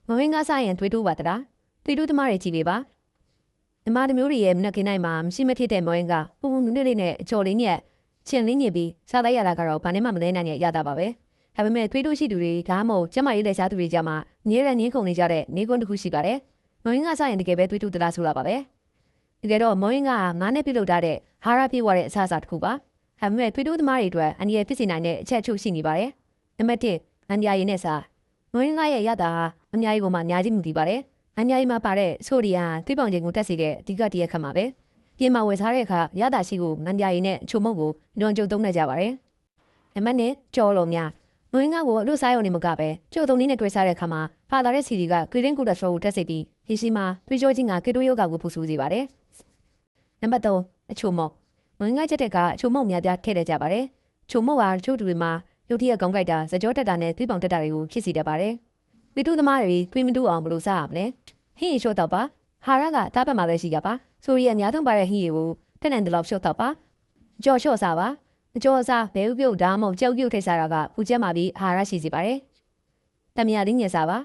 မဝင်းကားစားရင်သွေးတိုးပါတလားသွေးတိုးသမားတွေကြည့်ပေးပါမြမတို့မျိုးတွေရဲ့မနက်ခင်းတိုင်းမှာမရှိမဖြစ်တဲ့မဝင်းကပူပူနုနုလေးနဲ့အကျော်လေးနဲ့ချင်းလေးညစ်ပြီးစားလိုက်ရတာကတော့ဘာနဲ့မှမလဲနိုင်တဲ့ရတာပါပဲဒါပေမဲ့သွေးတိုးရှိသူတွေဒါမှမဟုတ်ကျမရေးလက်ရှားသူတွေကြမှာငြင်းရငင်းခုန်နေကြတဲ့နေကွန်းတစ်ခုရှိပါတယ်မဝင်းကစားရင်တကယ်ပဲသွေးတိုးတလားဆိုတာပါပဲတကယ်တော့မဝင်းကငါးနဲ့ပြုတ်လောက်ထားတဲ့ဟာရပြေးသွားတဲ့အစားအစာတစ်ခုပါဒါပေမဲ့သွေးတိုးသမားတွေအတွက်အန္တရာယ်ဖြစ်စေနိုင်တဲ့အချက်အချို့ရှိနေပါတယ်နံပါတ်1အန္တရာယ်ရင်းနဲ့စားမဝင်းကရဲ့ရတာဟာအများကြီးကိုမှအများကြီးမူတည်ပါတယ်အများကြီးမှာပါတဲ့ဆိုဒီယမ်သွေးပေါင်ချိန်ကိုတက်စေတဲ့အဓိကတရက်ခတ်မှာပဲပြင်မှာဝယ်စားတဲ့အခါရတာရှိကိုငန်းပြာရည်နဲ့ချိုမုတ်ကိုညွန်ကျုံသုံးနေကြပါတယ်နံပါတ်2ကြော်လုံးများမဝင်းကကိုအလို့စားရုံနဲ့မကပဲကျို့သုံးနည်းနဲ့တွေ့စားတဲ့အခါမှာဖာလာတဲ့စီဒီကဂရီဒင်းကူလက်စထရောကိုတက်စေပြီးဒီစီမှာသွေးကြောချင်းကကေတိုယောဂါကိုဖူဆူစေပါတယ်နံပါတ်3အချိုမုတ်မဝင်းကချက်တဲ့ကအချိုမုတ်များပြားထည့်လိုက်ကြပါတယ်ချိုမုတ်ဟာချို့တူတွေမှာရုပ်ထရက်ကောင်းကြိုက်တာစကြောတက်တာနဲ့သွေးပေါင်တက်တာတွေကိုဖြစ်စေတတ်ပါတယ်သွေးတူးသမားတွေသွေးမတူးအောင်ဘယ်လိုစားရမလဲဟင်းရီရှို့တော့ပါဟာရကတားပတ်မှာပဲရှိကြပါဆိုရီအများဆုံးပါတဲ့ဟင်းရီကိုတက်နိုင်တယ်လို့ရှို့တော့ပါကြော်လျှော့စားပါအကျော်စားဘဲဥပြုတ်ဒါမှမဟုတ်ကြောက်ပြုတ်ထိတ်စားတာကပူကျက်မှာပြီးအာဟာရရှိစေပါတယ်တမယာလေးငယ်စားပါ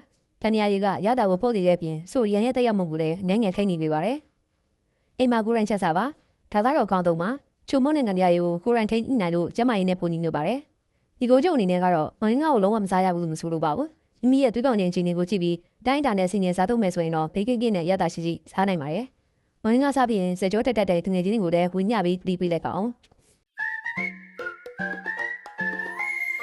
တမယာရီကရတာကိုပို့နေတဲ့ပြင်ဆိုရီရဲ့တက်ရောက်မှုကိုလည်းငဲငယ်ခိတ်နေနေပါတယ်အိမ်မှာကိုရန်ချက်စားပါဒါကတော့ကောင်းတော့မှာချုံမုံနဲ့ငရရီကိုကိုရန်ထိတ်နိုင်လို့ကျမကြီးနဲ့ပုံနေနေပါတယ်ဒီကိုကျုံအနေနဲ့ကတော့မင်းငါ့ကိုလုံးဝမစားရဘူးလို့မဆိုလို့ပါဘူးမိမိရဲ့သွေးပေါင်ခြင်းကိုကြည့်ပြီးတိုင်းတာနဲ့ဆင်ញင်စားထုတ်မယ်ဆိုရင်တော့ဘေးကင်းကင်းနဲ့ရတာရှိရှိစားနိုင်ပါတယ်။မင်းကစားပြီးရင်စကြောတက်တဲ့သူငယ်ချင်းတွေကိုလည်းဝင်းညပြီးတီးပေးလိုက်ပါအောင်။